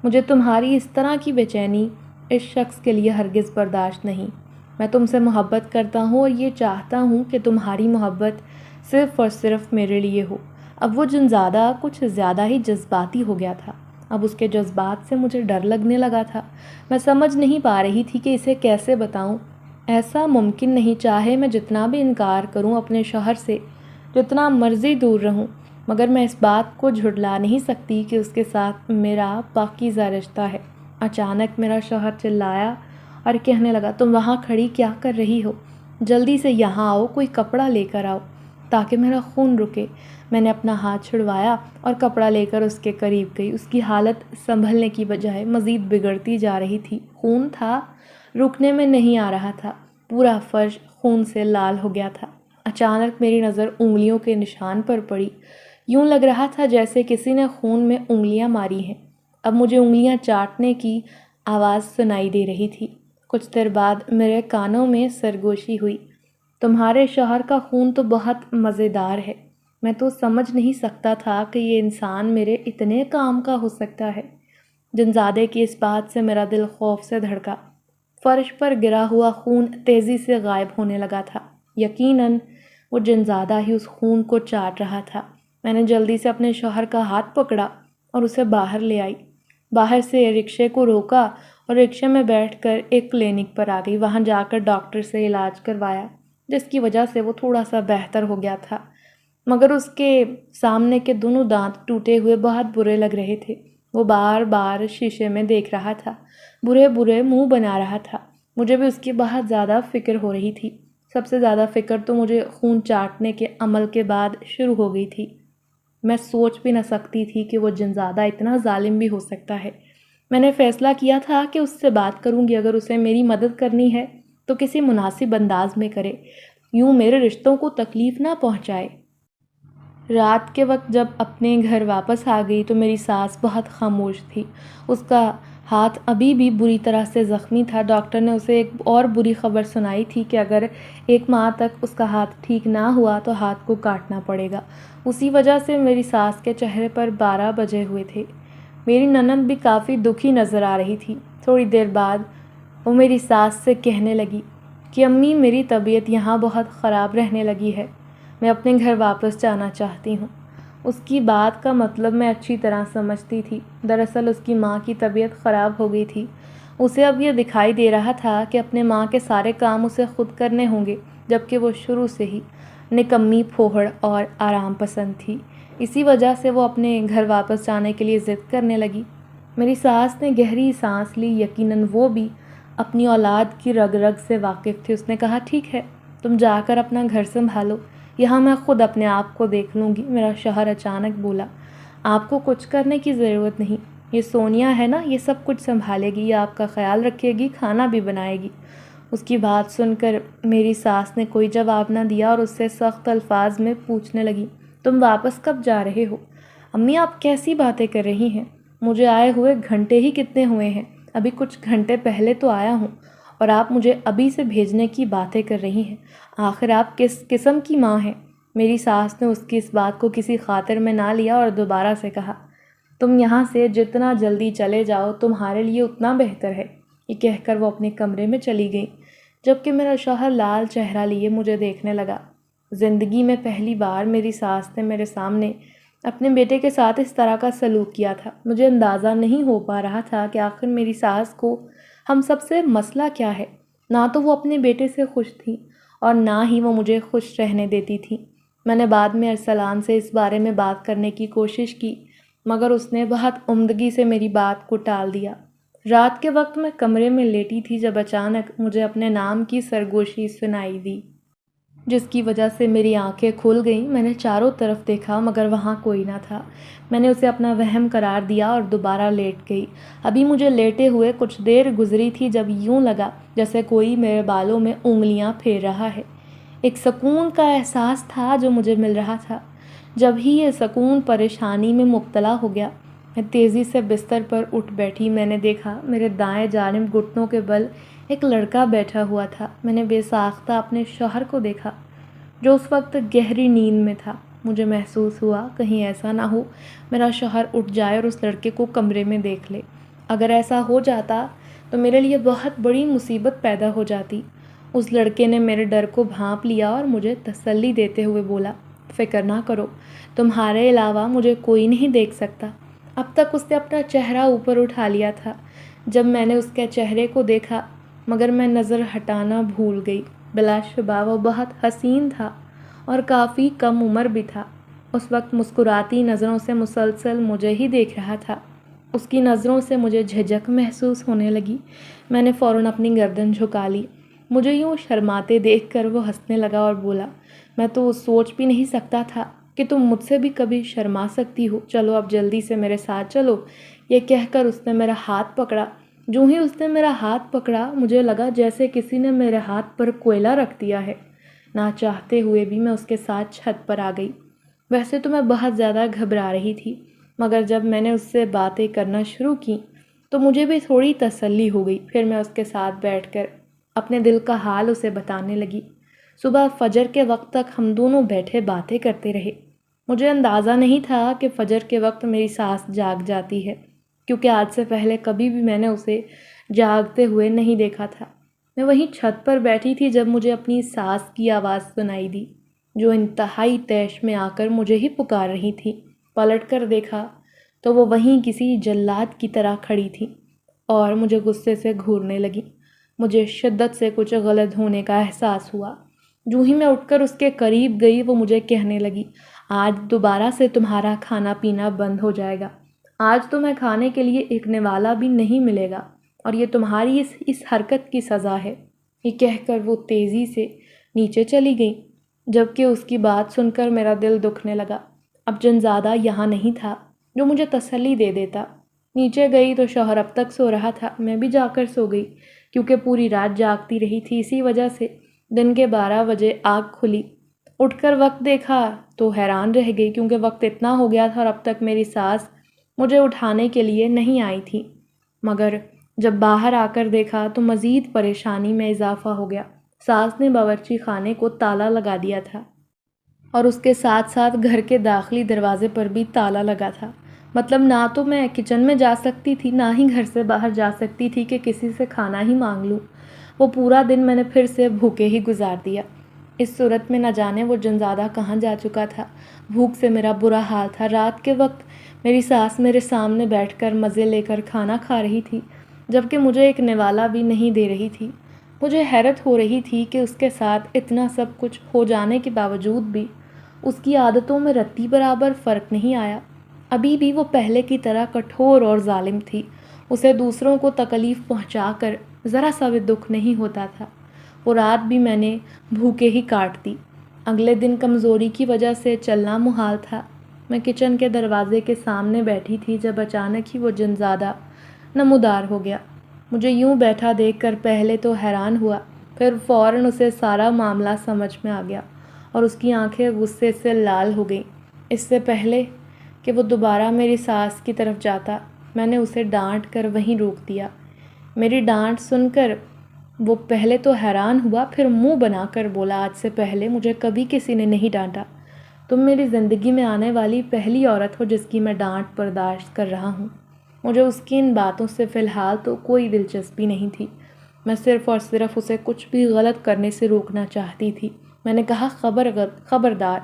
مجھے تمہاری اس طرح کی بے چینی اس شخص کے لیے ہرگز برداشت نہیں۔ میں تم سے محبت کرتا ہوں اور یہ چاہتا ہوں کہ تمہاری محبت صرف اور صرف میرے لیے ہو۔ اب وہ جنزادہ کچھ زیادہ ہی جذباتی ہو گیا تھا۔ اب اس کے جذبات سے مجھے ڈر لگنے لگا تھا۔ میں سمجھ نہیں پا رہی تھی کہ اسے کیسے بتاؤں۔ ایسا ممکن نہیں، چاہے میں جتنا بھی انکار کروں اپنے شوہر سے، جتنا مرضی دور رہوں، مگر میں اس بات کو جھٹلا نہیں سکتی کہ اس کے ساتھ میرا پاکیزہ رشتہ ہے۔ اچانک میرا شوہر چلایا اور کہنے لگا، تم وہاں کھڑی کیا کر رہی ہو؟ جلدی سے یہاں آؤ، کوئی کپڑا لے کر آؤ تاکہ میرا خون رکے۔ میں نے اپنا ہاتھ چھڑوایا اور کپڑا لے کر اس کے قریب گئی۔ اس کی حالت سنبھلنے کی بجائے مزید بگڑتی جا رہی تھی۔ خون تھا، رکنے میں نہیں آ رہا تھا، پورا فرش خون سے لال ہو گیا تھا۔ اچانک میری نظر انگلیوں کے نشان پر پڑی، یوں لگ رہا تھا جیسے کسی نے خون میں انگلیاں ماری ہیں۔ اب مجھے انگلیاں چاٹنے کی آواز سنائی دے رہی تھی۔ کچھ دیر بعد میرے کانوں میں سرگوشی ہوئی، تمہارے شوہر کا خون تو بہت مزیدار ہے۔ میں تو سمجھ نہیں سکتا تھا کہ یہ انسان میرے اتنے کام کا ہو سکتا ہے۔ جنزادے کی اس بات سے میرا دل خوف سے دھڑکا۔ فرش پر گرا ہوا خون تیزی سے غائب ہونے لگا تھا۔ یقیناً وہ جنزادہ ہی اس خون کو چاٹ رہا تھا۔ میں نے جلدی سے اپنے شوہر کا ہاتھ پکڑا اور اسے باہر لے آئی۔ باہر سے رکشے کو روکا اور رکشے میں بیٹھ کر ایک کلینک پر آ گئی۔ وہاں جا کر ڈاکٹر سے علاج کروایا، جس کی وجہ سے وہ تھوڑا سا بہتر ہو گیا تھا، مگر اس کے سامنے کے دونوں دانت ٹوٹے ہوئے بہت برے لگ رہے تھے۔ وہ بار بار شیشے میں دیکھ رہا تھا، برے برے منہ بنا رہا تھا۔ مجھے بھی اس کی بہت زیادہ فکر ہو رہی تھی۔ سب سے زیادہ فکر تو مجھے خون چاٹنے کے عمل کے بعد شروع ہو گئی تھی۔ میں سوچ بھی نہ سکتی تھی کہ وہ جنزادہ اتنا ظالم بھی ہو سکتا ہے۔ میں نے فیصلہ کیا تھا کہ اس سے بات کروں گی، اگر اسے میری مدد کرنی ہے تو کسی مناسب انداز میں کرے، یوں میرے رشتوں کو تکلیف نہ پہنچائے۔ رات کے وقت جب اپنے گھر واپس آ گئی تو میری ساس بہت خاموش تھی۔ اس کا ہاتھ ابھی بھی بری طرح سے زخمی تھا۔ ڈاکٹر نے اسے ایک اور بری خبر سنائی تھی کہ اگر 1 ماہ تک اس کا ہاتھ ٹھیک نہ ہوا تو ہاتھ کو کاٹنا پڑے گا۔ اسی وجہ سے میری ساس کے چہرے پر 12 بجے ہوئے تھے۔ میری نند بھی کافی دکھی نظر آ رہی تھی۔ تھوڑی دیر بعد وہ میری ساس سے کہنے لگی کہ امی، میری طبیعت یہاں بہت خراب رہنے لگی ہے، میں اپنے گھر واپس جانا چاہتی ہوں۔ اس کی بات کا مطلب میں اچھی طرح سمجھتی تھی۔ دراصل اس کی ماں کی طبیعت خراب ہو گئی تھی۔ اسے اب یہ دکھائی دے رہا تھا کہ اپنے ماں کے سارے کام اسے خود کرنے ہوں گے، جبکہ وہ شروع سے ہی نکمی، پھوہڑ اور آرام پسند تھی۔ اسی وجہ سے وہ اپنے گھر واپس جانے کے لیے ضد کرنے لگی۔ میری ساس نے گہری سانس لی۔ یقیناً وہ بھی اپنی اولاد کی رگ رگ سے واقف تھی۔ اس نے کہا، ٹھیک ہے، تم جا کر اپنا گھر سنبھالو، یہاں میں خود اپنے آپ کو دیکھ لوں گی۔ میرا شوہر اچانک بولا، آپ کو کچھ کرنے کی ضرورت نہیں، یہ سونیا ہے نا، یہ سب کچھ سنبھالے گی، یہ آپ کا خیال رکھے گی، کھانا بھی بنائے گی۔ اس کی بات سن کر میری ساس نے کوئی جواب نہ دیا اور اس سے سخت الفاظ میں پوچھنے لگی، تم واپس کب جا رہے ہو؟ امی، آپ کیسی باتیں کر رہی ہیں؟ مجھے آئے ہوئے گھنٹے ہی کتنے ہوئے ہیں، ابھی کچھ گھنٹے پہلے تو آیا ہوں، اور آپ مجھے ابھی سے بھیجنے کی باتیں کر رہی ہیں۔ آخر آپ کس قسم کی ماں ہیں؟ میری ساس نے اس کی اس بات کو کسی خاطر میں نہ لیا اور دوبارہ سے کہا، تم یہاں سے جتنا جلدی چلے جاؤ تمہارے لیے اتنا بہتر ہے۔ یہ کہہ کر وہ اپنے کمرے میں چلی گئی، جبکہ میرا شوہر لال چہرہ لیے مجھے دیکھنے لگا۔ زندگی میں پہلی بار میری ساس نے میرے سامنے اپنے بیٹے کے ساتھ اس طرح کا سلوک کیا تھا۔ مجھے اندازہ نہیں ہو پا رہا تھا کہ آخر میری ساس کو ہم سب سے مسئلہ کیا ہے۔ نہ تو وہ اپنے بیٹے سے خوش تھی اور نہ ہی وہ مجھے خوش رہنے دیتی تھی۔ میں نے بعد میں ارسلان سے اس بارے میں بات کرنے کی کوشش کی، مگر اس نے بہت عمدگی سے میری بات کو ٹال دیا۔ رات کے وقت میں کمرے میں لیٹی تھی جب اچانک مجھے اپنے نام کی سرگوشی سنائی دی، جس کی وجہ سے میری آنکھیں کھل گئیں۔ میں نے چاروں طرف دیکھا مگر وہاں کوئی نہ تھا۔ میں نے اسے اپنا وہم قرار دیا اور دوبارہ لیٹ گئی۔ ابھی مجھے لیٹے ہوئے کچھ دیر گزری تھی جب یوں لگا جیسے کوئی میرے بالوں میں انگلیاں پھیر رہا ہے۔ ایک سکون کا احساس تھا جو مجھے مل رہا تھا۔ جب ہی یہ سکون پریشانی میں مبتلا ہو گیا، میں تیزی سے بستر پر اٹھ بیٹھی۔ میں نے دیکھا میرے دائیں جانب گھٹنوں کے بل ایک لڑکا بیٹھا ہوا تھا۔ میں نے بے ساختہ اپنے شوہر کو دیکھا جو اس وقت گہری نیند میں تھا۔ مجھے محسوس ہوا کہیں ایسا نہ ہو میرا شوہر اٹھ جائے اور اس لڑکے کو کمرے میں دیکھ لے۔ اگر ایسا ہو جاتا تو میرے لیے بہت بڑی مصیبت پیدا ہو جاتی۔ اس لڑکے نے میرے ڈر کو بھانپ لیا اور مجھے تسلی دیتے ہوئے بولا، فکر نہ کرو، تمہارے علاوہ مجھے کوئی نہیں دیکھ سکتا۔ اب تک اس نے اپنا چہرہ اوپر اٹھا لیا تھا جب میں نے اس کے چہرے کو دیکھا، مگر میں نظر ہٹانا بھول گئی۔ بلا شبہ وہ بہت حسین تھا اور کافی کم عمر بھی تھا۔ اس وقت مسکراتی نظروں سے مسلسل مجھے ہی دیکھ رہا تھا۔ اس کی نظروں سے مجھے جھجک محسوس ہونے لگی۔ میں نے فوراً اپنی گردن جھکا لی۔ مجھے یوں شرماتے دیکھ کر وہ ہنسنے لگا اور بولا، میں تو سوچ بھی نہیں سکتا تھا کہ تم مجھ سے بھی کبھی شرما سکتی ہو، چلو اب جلدی سے میرے ساتھ چلو۔ یہ کہہ کر اس نے میرا ہاتھ پکڑا۔ جو ہی اس نے میرا ہاتھ پکڑا مجھے لگا جیسے کسی نے میرے ہاتھ پر کوئلہ رکھ دیا ہے۔ نہ چاہتے ہوئے بھی میں اس کے ساتھ چھت پر آ گئی۔ ویسے تو میں بہت زیادہ گھبرا رہی تھی، مگر جب میں نے اس سے باتیں کرنا شروع کی تو مجھے بھی تھوڑی تسلی ہو گئی۔ پھر میں اس کے ساتھ بیٹھ کر اپنے دل کا حال اسے بتانے لگی۔ صبح فجر کے وقت تک ہم دونوں بیٹھے باتیں کرتے رہے۔ مجھے اندازہ نہیں تھا کہ فجر کے وقت میری ساس جاگ جاتی ہے، کیونکہ آج سے پہلے کبھی بھی میں نے اسے جاگتے ہوئے نہیں دیکھا تھا۔ میں وہیں چھت پر بیٹھی تھی جب مجھے اپنی ساس کی آواز سنائی دی، جو انتہائی طیش میں آ کر مجھے ہی پکار رہی تھی۔ پلٹ کر دیکھا تو وہ وہیں کسی جلاد کی طرح کھڑی تھی اور مجھے غصے سے گھورنے لگی۔ مجھے شدت سے کچھ غلط ہونے کا احساس ہوا۔ جو ہی میں اٹھ کر اس کے قریب گئی وہ مجھے کہنے لگی، آج دوبارہ سے تمہارا کھانا پینا بند ہو جائے گا۔ آج تو میں کھانے کے لیے ایک نوالا بھی نہیں ملے گا، اور یہ تمہاری اس حرکت کی سزا ہے۔ یہ کہہ کر وہ تیزی سے نیچے چلی گئی، جبکہ اس کی بات سن کر میرا دل دکھنے لگا۔ اب جنزادہ یہاں نہیں تھا جو مجھے تسلی دے دیتا۔ نیچے گئی تو شوہر اب تک سو رہا تھا، میں بھی جا کر سو گئی کیونکہ پوری رات جاگتی رہی تھی، اسی وجہ سے دن کے 12 بجے آنکھ کھلی۔ اٹھ کر وقت دیکھا تو حیران رہ گئی کیونکہ وقت اتنا ہو گیا تھا اور اب تک میری ساس مجھے اٹھانے کے لیے نہیں آئی تھی۔ مگر جب باہر آ کر دیکھا تو مزید پریشانی میں اضافہ ہو گیا۔ ساس نے باورچی خانے کو تالا لگا دیا تھا اور اس کے ساتھ ساتھ گھر کے داخلی دروازے پر بھی تالا لگا تھا۔ مطلب نہ تو میں کچن میں جا سکتی تھی، نہ ہی گھر سے باہر جا سکتی تھی کہ کسی سے کھانا ہی مانگ لوں۔ وہ پورا دن میں نے پھر سے بھوکے ہی گزار دیا۔ اس صورت میں نہ جانے وہ جنزادہ کہاں جا چکا تھا۔ بھوک سے میرا برا حال تھا۔ رات کے وقت میری ساس میرے سامنے بیٹھ کر مزے لے کر کھانا کھا رہی تھی، جبکہ مجھے ایک نوالا بھی نہیں دے رہی تھی۔ مجھے حیرت ہو رہی تھی کہ اس کے ساتھ اتنا سب کچھ ہو جانے کے باوجود بھی اس کی عادتوں میں رتی برابر فرق نہیں آیا۔ ابھی بھی وہ پہلے کی طرح کٹھور اور ظالم تھی۔ اسے دوسروں کو تکلیف پہنچا کر ذرا سا بھی دکھ نہیں ہوتا تھا۔ وہ رات بھی میں نے بھوکے ہی کاٹ دی۔ اگلے دن کمزوری کی وجہ سے چلنا محال تھا۔ میں کچن کے دروازے کے سامنے بیٹھی تھی جب اچانک ہی وہ جنزادہ نمودار ہو گیا۔ مجھے یوں بیٹھا دیکھ کر پہلے تو حیران ہوا، پھر فوراً اسے سارا معاملہ سمجھ میں آ گیا اور اس کی آنکھیں غصے سے لال ہو گئیں۔ اس سے پہلے کہ وہ دوبارہ میری ساس کی طرف جاتا، میں نے اسے ڈانٹ کر وہیں روک دیا۔ میری ڈانٹ سن کر وہ پہلے تو حیران ہوا، پھر منہ بنا کر بولا، آج سے پہلے مجھے کبھی کسی نے نہیں ڈانٹا۔ تم میری زندگی میں آنے والی پہلی عورت ہو جس کی میں ڈانٹ برداشت کر رہا ہوں۔ مجھے اس کی ان باتوں سے فی الحال تو کوئی دلچسپی نہیں تھی۔ میں صرف اور صرف اسے کچھ بھی غلط کرنے سے روکنا چاہتی تھی۔ میں نے کہا، خبردار،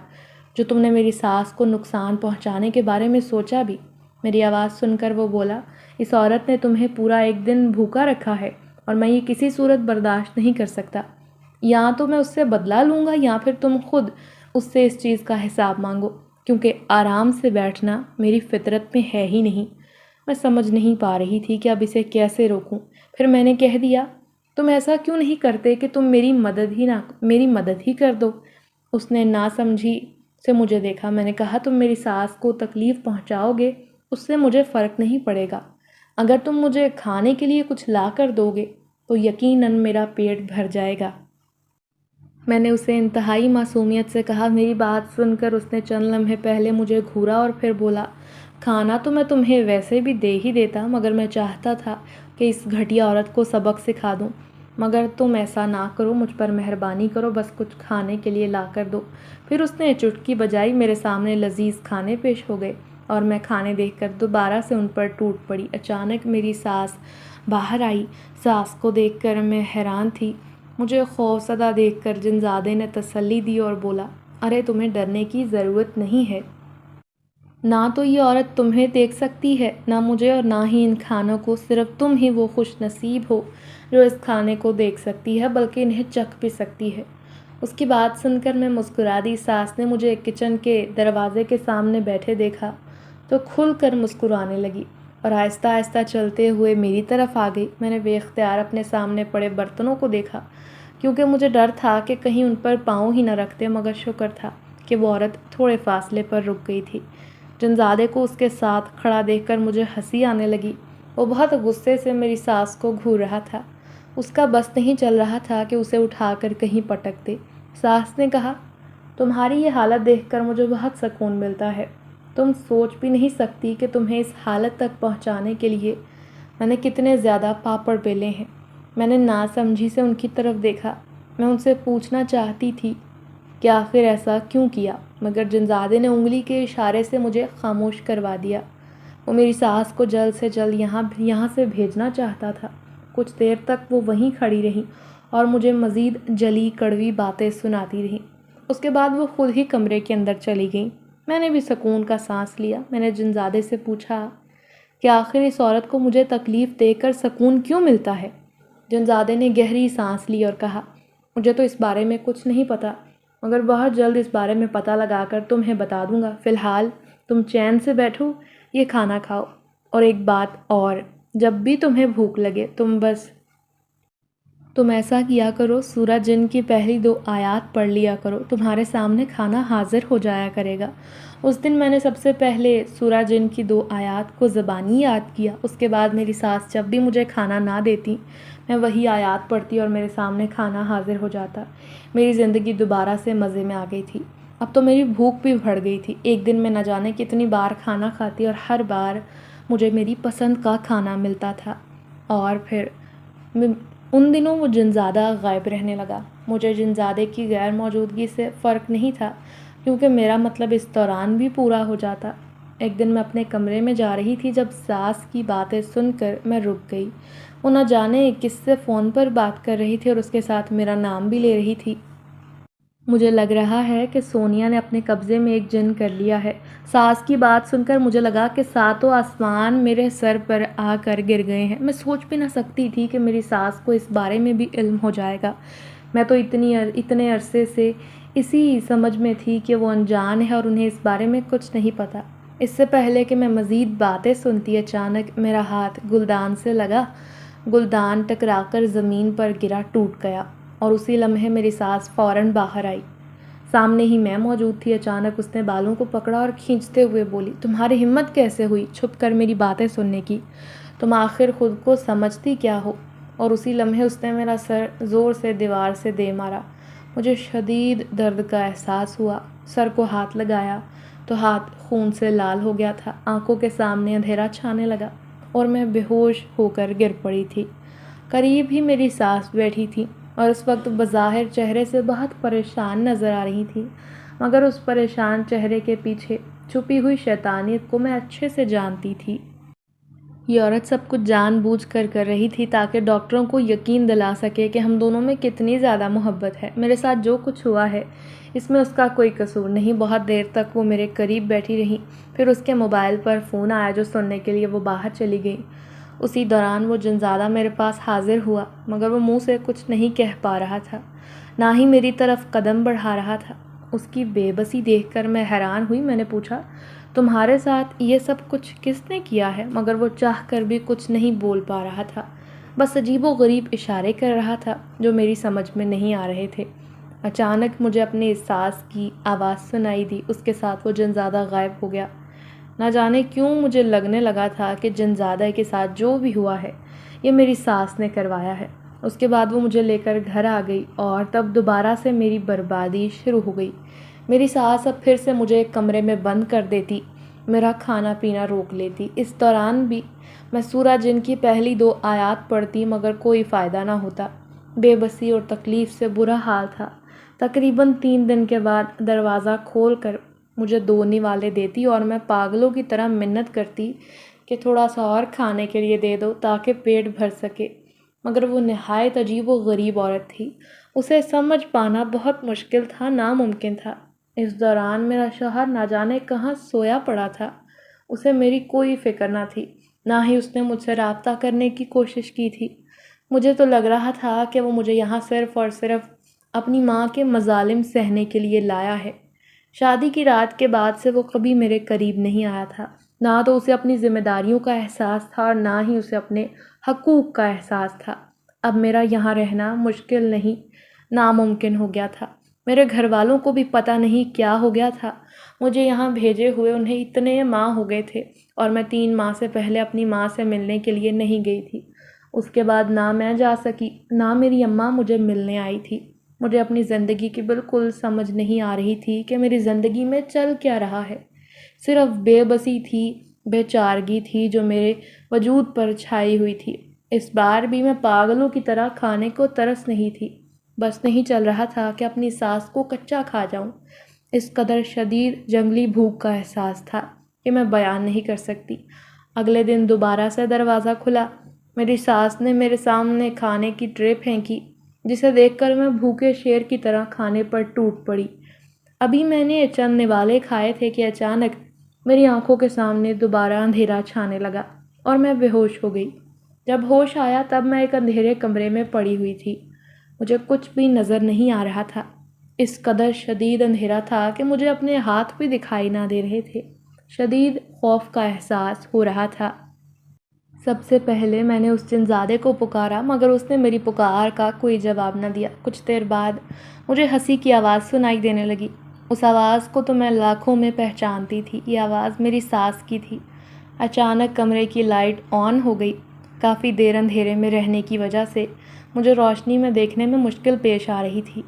جو تم نے میری ساس کو نقصان پہنچانے کے بارے میں سوچا بھی۔ میری آواز سن کر وہ بولا، اس عورت نے تمہیں پورا ایک دن بھوکا رکھا ہے اور میں یہ کسی صورت برداشت نہیں کر سکتا۔ یا تو میں اس سے بدلہ لوں گا یا پھر تم خود اس سے اس چیز کا حساب مانگو، کیونکہ آرام سے بیٹھنا میری فطرت میں ہے ہی نہیں۔ میں سمجھ نہیں پا رہی تھی کہ اب اسے کیسے روکوں۔ پھر میں نے کہہ دیا، تم ایسا کیوں نہیں کرتے کہ تم میری مدد ہی کر دو۔ اس نے ناسمجھی سے مجھے دیکھا۔ میں نے کہا، تم میری ساس کو تکلیف پہنچاؤ گے، اس سے مجھے فرق نہیں پڑے گا۔ اگر تم مجھے کھانے کے لیے کچھ لا کر دو گے تو یقیناً میرا پیٹ بھر جائے گا۔ میں نے اسے انتہائی معصومیت سے کہا۔ میری بات سن کر اس نے چند لمحے پہلے مجھے گھورا اور پھر بولا، کھانا تو میں تمہیں ویسے بھی دے ہی دیتا، مگر میں چاہتا تھا کہ اس گھٹیا عورت کو سبق سکھا دوں۔ مگر تم ایسا نہ کرو، مجھ پر مہربانی کرو، بس کچھ کھانے کے لیے لا کر دو۔ پھر اس نے چٹکی بجائی، میرے سامنے لذیذ کھانے پیش ہو گئے اور میں کھانے دیکھ کر دوبارہ سے ان پر ٹوٹ پڑی۔ اچانک میری ساس باہر آئی۔ ساس کو دیکھ کر میں حیران تھی۔ مجھے خوفزدہ دیکھ کر جنزادے نے تسلی دی اور بولا، ارے تمہیں ڈرنے کی ضرورت نہیں ہے۔ نہ تو یہ عورت تمہیں دیکھ سکتی ہے، نہ مجھے، اور نہ ہی ان کھانوں کو۔ صرف تم ہی وہ خوش نصیب ہو جو اس کھانے کو دیکھ سکتی ہے، بلکہ انہیں چکھ بھی سکتی ہے۔ اس کی بات سن کر میں مسکرا دی۔ ساس نے مجھے کچن کے دروازے کے سامنے بیٹھے دیکھا تو کھل کر مسکرانے لگی اور آہستہ آہستہ چلتے ہوئے میری طرف آ گئی۔ میں نے بے اختیار اپنے سامنے پڑے برتنوں کو دیکھا کیونکہ مجھے ڈر تھا کہ کہیں ان پر پاؤں ہی نہ رکھتے، مگر شکر تھا کہ وہ عورت تھوڑے فاصلے پر رک گئی تھی۔ جنزادے کو اس کے ساتھ کھڑا دیکھ کر مجھے ہنسی آنے لگی۔ وہ بہت غصے سے میری ساس کو گھور رہا تھا۔ اس کا بس نہیں چل رہا تھا کہ اسے اٹھا کر کہیں پٹک دے۔ ساس نے کہا، تمہاری یہ حالت دیکھ کر مجھے بہت سکون ملتا ہے۔ تم سوچ بھی نہیں سکتی کہ تمہیں اس حالت تک پہنچانے کے لیے میں نے کتنے زیادہ پاپڑ بیلے ہیں۔ میں نے ناسمجھی سے ان کی طرف دیکھا۔ میں ان سے پوچھنا چاہتی تھی کہ آخر ایسا کیوں کیا، مگر جنزادے نے انگلی کے اشارے سے مجھے خاموش کروا دیا۔ وہ میری ساس کو جلد سے جلد یہاں سے بھیجنا چاہتا تھا۔ کچھ دیر تک وہ وہیں کھڑی رہی اور مجھے مزید جلی کڑوی باتیں سناتی رہیں۔ اس کے بعد وہ خود ہی کمرے کے اندر چلی گئیں۔ میں نے بھی سکون کا سانس لیا۔ میں نے جنزادے سے پوچھا کہ آخر اس عورت کو مجھے تکلیف دے کر سکون کیوں ملتا ہے؟ جنزادے نے گہری سانس لی اور کہا، مجھے تو اس بارے میں کچھ نہیں پتہ، مگر بہت جلد اس بارے میں پتہ لگا کر تمہیں بتا دوں گا۔ فی الحال تم چین سے بیٹھو، یہ کھانا کھاؤ، اور ایک بات اور، جب بھی تمہیں بھوک لگے تم بس تم ایسا کیا کرو، سورہ جن کی پہلی 2 آیات پڑھ لیا کرو، تمہارے سامنے کھانا حاضر ہو جایا کرے گا۔ اس دن میں نے سب سے پہلے سورہ جن کی 2 آیات کو زبانی یاد کیا۔ اس کے بعد میری ساس جب بھی مجھے کھانا نہ دیتی، میں وہی آیات پڑھتی اور میرے سامنے کھانا حاضر ہو جاتا۔ میری زندگی دوبارہ سے مزے میں آ گئی تھی۔ اب تو میری بھوک بھی بڑھ گئی تھی۔ ایک دن میں نہ جانے کتنی بار کھانا کھاتی اور ہر بار مجھے میری پسند کا کھانا ملتا تھا۔ اور پھر ان دنوں وہ جنزادہ غائب رہنے لگا۔ مجھے جنزادے کی غیر موجودگی سے فرق نہیں تھا، کیونکہ میرا مطلب اس دوران بھی پورا ہو جاتا۔ ایک دن میں اپنے کمرے میں جا رہی تھی جب ساس کی باتیں سن کر میں رک گئی۔ وہ نہ جانے کس سے فون پر بات کر رہی تھی اور اس کے ساتھ میرا نام بھی لے رہی تھی۔ مجھے لگ رہا ہے کہ سونیا نے اپنے قبضے میں ایک جن کر لیا ہے۔ ساس کی بات سن کر مجھے لگا کہ 7 آسمان میرے سر پر آ کر گر گئے ہیں۔ میں سوچ بھی نہ سکتی تھی کہ میری ساس کو اس بارے میں بھی علم ہو جائے گا۔ میں تو اتنے عرصے سے اسی سمجھ میں تھی کہ وہ انجان ہے اور انہیں اس بارے میں کچھ نہیں پتہ۔ اس سے پہلے کہ میں مزید باتیں سنتی، اچانک میرا ہاتھ گلدان سے لگا۔ گلدان ٹکرا کر زمین پر گرا، ٹوٹ گیا اور اسی لمحے میری ساس فوراً باہر آئی۔ سامنے ہی میں موجود تھی۔ اچانک اس نے بالوں کو پکڑا اور کھینچتے ہوئے بولی، تمہاری ہمت کیسے ہوئی چھپ کر میری باتیں سننے کی؟ تم آخر خود کو سمجھتی کیا ہو؟ اور اسی لمحے اس نے میرا سر زور سے دیوار سے دے مارا۔ مجھے شدید درد کا احساس ہوا۔ سر کو ہاتھ لگایا تو ہاتھ خون سے لال ہو گیا تھا۔ آنکھوں کے سامنے اندھیرا چھانے لگا اور میں بے ہوش ہو کر گر پڑی تھی۔ قریب ہی میری ساس بیٹھی تھی اور اس وقت بظاہر چہرے سے بہت پریشان نظر آ رہی تھی، مگر اس پریشان چہرے کے پیچھے چھپی ہوئی شیطانیت کو میں اچھے سے جانتی تھی۔ یہ عورت سب کچھ جان بوجھ کر رہی تھی تاکہ ڈاکٹروں کو یقین دلا سکے کہ ہم دونوں میں کتنی زیادہ محبت ہے۔ میرے ساتھ جو کچھ ہوا ہے اس میں اس کا کوئی قصور نہیں۔ بہت دیر تک وہ میرے قریب بیٹھی رہی، پھر اس کے موبائل پر فون آیا جو سننے کے لیے وہ باہر چلی گئی۔ اسی دوران وہ جنزادہ میرے پاس حاضر ہوا، مگر وہ منہ سے کچھ نہیں کہہ پا رہا تھا، نہ ہی میری طرف قدم بڑھا رہا تھا۔ اس کی بے بسی دیکھ کر میں حیران ہوئی۔ میں نے پوچھا، تمہارے ساتھ یہ سب کچھ کس نے کیا ہے؟ مگر وہ چاہ کر بھی کچھ نہیں بول پا رہا تھا، بس عجیب و غریب اشارے کر رہا تھا جو میری سمجھ میں نہیں آ رہے تھے۔ اچانک مجھے اپنی ساس کی آواز سنائی دی، اس کے ساتھ وہ جنزادہ غائب ہو گیا۔ نہ جانے کیوں مجھے لگنے لگا تھا کہ جنزادہ کے ساتھ جو بھی ہوا ہے یہ میری ساس نے کروایا ہے۔ اس کے بعد وہ مجھے لے کر گھر آ گئی اور تب دوبارہ سے میری بربادی شروع ہو گئی۔ میری ساس اب پھر سے مجھے ایک کمرے میں بند کر دیتی، میرا کھانا پینا روک لیتی۔ اس دوران بھی میں سورہ جن کی پہلی 2 آیات پڑھتی، مگر کوئی فائدہ نہ ہوتا۔ بے بسی اور تکلیف سے برا حال تھا۔ تقریباً 3 دن کے بعد دروازہ کھول کر مجھے 2 نوالے دیتی اور میں پاگلوں کی طرح منت کرتی کہ تھوڑا سا اور کھانے کے لیے دے دو تاکہ پیٹ بھر سکے، مگر وہ نہایت عجیب و غریب عورت تھی۔ اسے سمجھ پانا بہت مشکل تھا، ناممکن تھا۔ اس دوران میرا شوہر نہ جانے کہاں سویا پڑا تھا۔ اسے میری کوئی فکر نہ تھی، نہ ہی اس نے مجھ سے رابطہ کرنے کی کوشش کی تھی۔ مجھے تو لگ رہا تھا کہ وہ مجھے یہاں صرف اور صرف اپنی ماں کے مظالم سہنے کے لیے لایا ہے۔ شادی کی رات کے بعد سے وہ کبھی میرے قریب نہیں آیا تھا۔ نہ تو اسے اپنی ذمہ داریوں کا احساس تھا اور نہ ہی اسے اپنے حقوق کا احساس تھا۔ اب میرا یہاں رہنا مشکل نہیں، ناممکن ہو گیا تھا۔ میرے گھر والوں کو بھی پتہ نہیں کیا ہو گیا تھا۔ مجھے یہاں بھیجے ہوئے انہیں اتنے ماہ ہو گئے تھے اور میں 3 ماہ سے پہلے اپنی ماں سے ملنے کے لیے نہیں گئی تھی۔ اس کے بعد نہ میں جا سکی، نہ میری اماں مجھے ملنے آئی تھی۔ مجھے اپنی زندگی کی بالکل سمجھ نہیں آ رہی تھی کہ میری زندگی میں چل کیا رہا ہے۔ صرف بے بسی تھی، بے چارگی تھی جو میرے وجود پر چھائی ہوئی تھی۔ اس بار بھی میں پاگلوں کی طرح کھانے کو ترس نہیں تھی، بس نہیں چل رہا تھا کہ اپنی ساس کو کچا کھا جاؤں۔ اس قدر شدید جنگلی بھوک کا احساس تھا کہ میں بیان نہیں کر سکتی۔ اگلے دن دوبارہ سے دروازہ کھلا۔ میری ساس نے میرے سامنے کھانے کی ٹرے پھینکی، جسے دیکھ کر میں بھوکے شیر کی طرح کھانے پر ٹوٹ پڑی۔ ابھی میں نے چند نوالے کھائے تھے کہ اچانک میری آنکھوں کے سامنے دوبارہ اندھیرا چھانے لگا اور میں بے ہوش ہو گئی۔ جب ہوش آیا تب میں ایک اندھیرے کمرے میں پڑی ہوئی تھی۔ مجھے کچھ بھی نظر نہیں آ رہا تھا۔ اس قدر شدید اندھیرا تھا کہ مجھے اپنے ہاتھ بھی دکھائی نہ دے رہے تھے۔ شدید خوف کا احساس ہو رہا تھا۔ سب سے پہلے میں نے اس جنزادے کو پکارا، مگر اس نے میری پکار کا کوئی جواب نہ دیا۔ کچھ دیر بعد مجھے ہنسی کی آواز سنائی دینے لگی۔ اس آواز کو تو میں لاکھوں میں پہچانتی تھی، یہ آواز میری ساس کی تھی۔ اچانک کمرے کی لائٹ آن ہو گئی۔ کافی دیر اندھیرے میں رہنے کی وجہ سے مجھے روشنی میں دیکھنے میں مشکل پیش آ رہی تھی۔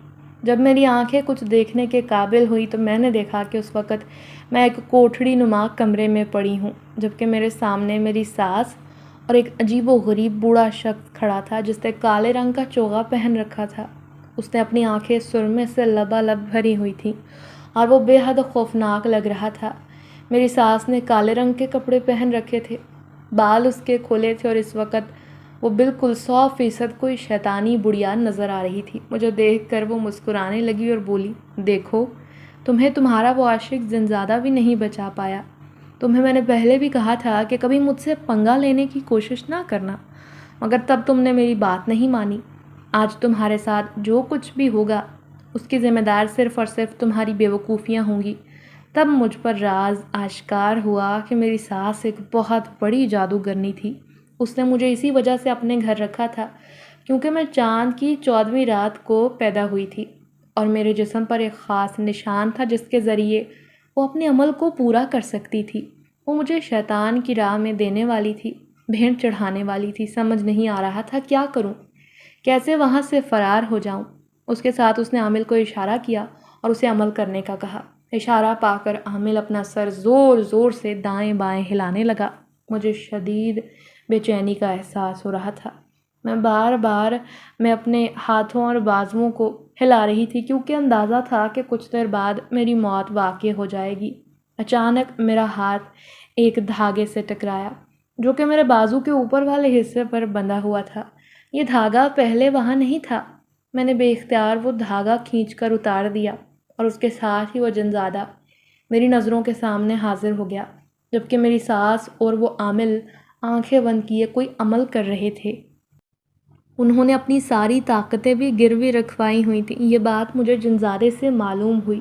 جب میری آنکھیں کچھ دیکھنے کے قابل ہوئی تو میں نے دیکھا کہ اس وقت میں ایک کوٹھڑی نما کمرے میں پڑی ہوں، جبکہ میرے سامنے میری ساس اور ایک عجیب و غریب بوڑھا شخص کھڑا تھا جس نے کالے رنگ کا چوغا پہن رکھا تھا۔ اس نے اپنی آنکھیں سرمے سے لبالب بھری ہوئی تھیں اور وہ بے حد خوفناک لگ رہا تھا۔ میری ساس نے کالے رنگ کے کپڑے پہن رکھے تھے، بال اس کے کھلے تھے اور اس وقت وہ بالکل 100% کوئی شیطانی بڑھیا نظر آ رہی تھی۔ مجھے دیکھ کر وہ مسکرانے لگی اور بولی، دیکھو تمہیں تمہارا وہ عاشق جنزادہ بھی نہیں بچا پایا۔ تمہیں میں نے پہلے بھی کہا تھا کہ کبھی مجھ سے پنگا لینے کی کوشش نہ کرنا، مگر تب تم نے میری بات نہیں مانی۔ آج تمہارے ساتھ جو کچھ بھی ہوگا اس کی ذمہ دار صرف اور صرف تمہاری بے وقوفیاں ہوں گی۔ تب مجھ پر راز آشکار ہوا کہ میری ساس ایک بہت بڑی جادوگرنی تھی۔ اس نے مجھے اسی وجہ سے اپنے گھر رکھا تھا کیونکہ میں چاند کی 14ویں رات کو پیدا ہوئی تھی اور میرے جسم پر ایک خاص نشان تھا جس کے ذریعے وہ اپنے عمل کو پورا کر سکتی تھی۔ وہ مجھے شیطان کی راہ میں دینے والی تھی، بھیڑ چڑھانے والی تھی۔ سمجھ نہیں آ رہا تھا کیا کروں، کیسے وہاں سے فرار ہو جاؤں۔ اس کے ساتھ اس نے عامل کو اشارہ کیا اور اسے عمل کرنے کا کہا۔ اشارہ پا کر عامل اپنا سر زور زور سے دائیں بائیں ہلانے لگا۔ مجھے شدید بے چینی کا احساس ہو رہا تھا۔ میں اپنے ہاتھوں اور بازوؤں کو ہلا رہی تھی کیونکہ اندازہ تھا کہ کچھ دیر بعد میری موت واقع ہو جائے گی۔ اچانک میرا ہاتھ ایک دھاگے سے ٹکرایا جو کہ میرے بازو کے اوپر والے حصے پر بندھا ہوا تھا۔ یہ دھاگا پہلے وہاں نہیں تھا۔ میں نے بے اختیار وہ دھاگا کھینچ کر اتار دیا اور اس کے ساتھ ہی وہ جنزادہ میری نظروں کے سامنے حاضر ہو گیا، جبکہ میری ساس اور وہ عامل آنکھیں بند کیے کوئی عمل کر رہے تھے۔ انہوں نے اپنی ساری طاقتیں بھی گروی رکھوائی ہوئی تھیں۔ یہ بات مجھے جنزادے سے معلوم ہوئی۔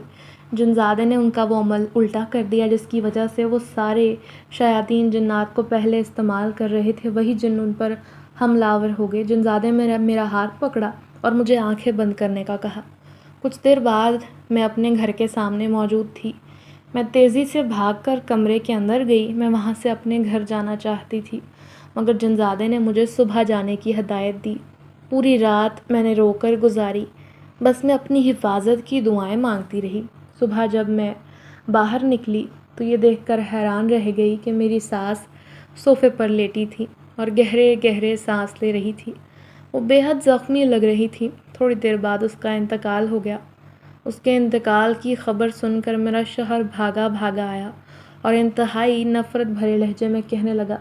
جنزادے نے ان کا وہ عمل الٹا کر دیا جس کی وجہ سے وہ سارے شیاطین جنات کو پہلے استعمال کر رہے تھے، وہی جن ان پر حملہ آور ہو گئے۔ جنزادے نے میرا ہاتھ پکڑا اور مجھے آنکھیں بند کرنے کا کہا۔ کچھ دیر بعد میں اپنے گھر کے سامنے موجود تھی۔ میں تیزی سے بھاگ کر کمرے کے اندر گئی۔ میں وہاں سے اپنے گھر جانا چاہتی تھی مگر جنزادے نے مجھے صبح جانے کی ہدایت دی۔ پوری رات میں نے رو کر گزاری، بس میں اپنی حفاظت کی دعائیں مانگتی رہی۔ صبح جب میں باہر نکلی تو یہ دیکھ کر حیران رہ گئی کہ میری ساس صوفے پر لیٹی تھی اور گہرے گہرے سانس لے رہی تھی۔ وہ بے حد زخمی لگ رہی تھی۔ تھوڑی دیر بعد اس کا انتقال ہو گیا۔ اس کے انتقال کی خبر سن کر میرا شوہر بھاگا آیا اور انتہائی نفرت بھرے لہجے میں کہنے لگا،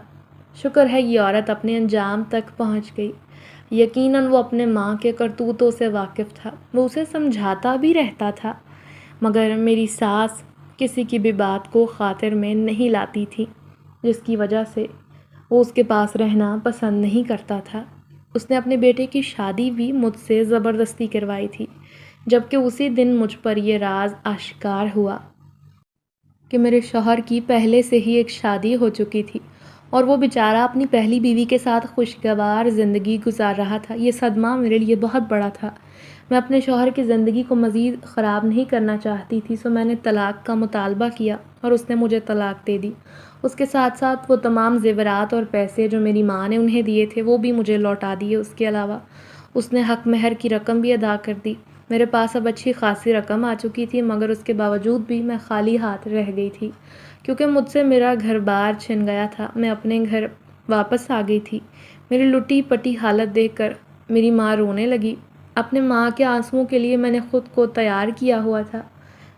شکر ہے یہ عورت اپنے انجام تک پہنچ گئی۔ یقیناً وہ اپنے ماں کے کرتوتوں سے واقف تھا، وہ اسے سمجھاتا بھی رہتا تھا، مگر میری ساس کسی کی بھی بات کو خاطر میں نہیں لاتی تھی، جس کی وجہ سے وہ اس کے پاس رہنا پسند نہیں کرتا تھا۔ اس نے اپنے بیٹے کی شادی بھی مجھ سے زبردستی کروائی تھی، جبکہ اسی دن مجھ پر یہ راز آشکار ہوا کہ میرے شوہر کی پہلے سے ہی ایک شادی ہو چکی تھی اور وہ بیچارہ اپنی پہلی بیوی کے ساتھ خوشگوار زندگی گزار رہا تھا۔ یہ صدمہ میرے لیے بہت بڑا تھا۔ میں اپنے شوہر کی زندگی کو مزید خراب نہیں کرنا چاہتی تھی، سو میں نے طلاق کا مطالبہ کیا اور اس نے مجھے طلاق دے دی۔ اس کے ساتھ ساتھ وہ تمام زیورات اور پیسے جو میری ماں نے انہیں دیے تھے وہ بھی مجھے لوٹا دیے۔ اس کے علاوہ اس نے حق مہر کی رقم بھی ادا کر دی۔ میرے پاس اب اچھی خاصی رقم آ چکی تھی مگر اس کے باوجود بھی میں خالی ہاتھ رہ گئی تھی کیونکہ مجھ سے میرا گھر بار چھن گیا تھا۔ میں اپنے گھر واپس آ گئی تھی۔ میری لٹی پٹی حالت دیکھ کر میری ماں رونے لگی۔ اپنے ماں کے آنسوؤں کے لیے میں نے خود کو تیار کیا ہوا تھا۔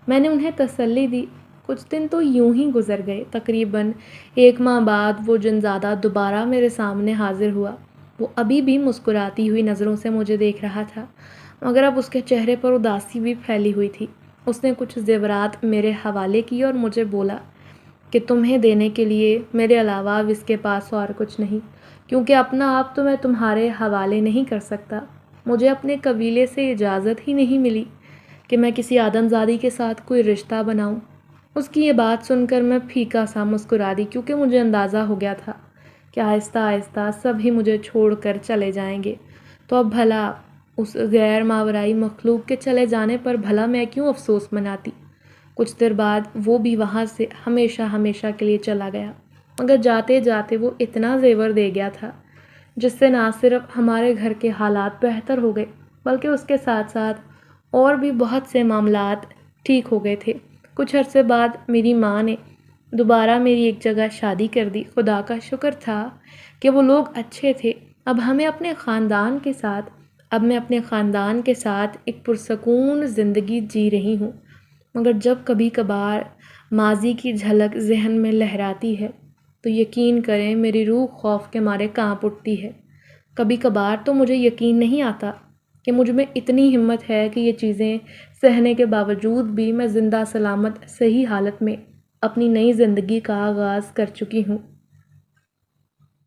میں نے انہیں تسلی دی۔ کچھ دن تو یوں ہی گزر گئے۔ تقریباً 1 ماہ بعد وہ جنزادہ دوبارہ میرے سامنے حاضر ہوا۔ وہ ابھی بھی مسکراتی ہوئی نظروں سے مجھے دیکھ رہا تھا مگر اب اس کے چہرے پر اداسی بھی پھیلی ہوئی تھی۔ اس نے کچھ زیورات میرے حوالے کیے اور مجھے بولا کہ تمہیں دینے کے لیے میرے علاوہ اب اس کے پاس اور کچھ نہیں، کیونکہ اپنا آپ تو میں تمہارے حوالے نہیں کر سکتا۔ مجھے اپنے قبیلے سے اجازت ہی نہیں ملی کہ میں کسی آدم زادی کے ساتھ کوئی رشتہ بناؤں۔ اس کی یہ بات سن کر میں پھیکا سا مسکرا دی کیونکہ مجھے اندازہ ہو گیا تھا کہ آہستہ آہستہ سب ہی مجھے چھوڑ کر چلے جائیں گے، تو اب بھلا اس غیر ماورائی مخلوق کے چلے جانے پر بھلا میں کیوں افسوس مناتی؟ کچھ دیر بعد وہ بھی وہاں سے ہمیشہ ہمیشہ کے لیے چلا گیا، مگر جاتے جاتے وہ اتنا زیور دے گیا تھا جس سے نہ صرف ہمارے گھر کے حالات بہتر ہو گئے بلکہ اس کے ساتھ ساتھ اور بھی بہت سے معاملات ٹھیک ہو گئے تھے۔ کچھ عرصے بعد میری ماں نے دوبارہ میری ایک جگہ شادی کر دی۔ خدا کا شکر تھا کہ وہ لوگ اچھے تھے۔ اب میں اپنے خاندان کے ساتھ ایک پرسکون زندگی جی رہی ہوں، مگر جب کبھی کبھار ماضی کی جھلک ذہن میں لہراتی ہے تو یقین کریں میری روح خوف کے مارے کانپ اٹھتی ہے۔ کبھی کبھار تو مجھے یقین نہیں آتا کہ مجھ میں اتنی ہمت ہے کہ یہ چیزیں سہنے کے باوجود بھی میں زندہ سلامت صحیح حالت میں اپنی نئی زندگی کا آغاز کر چکی ہوں۔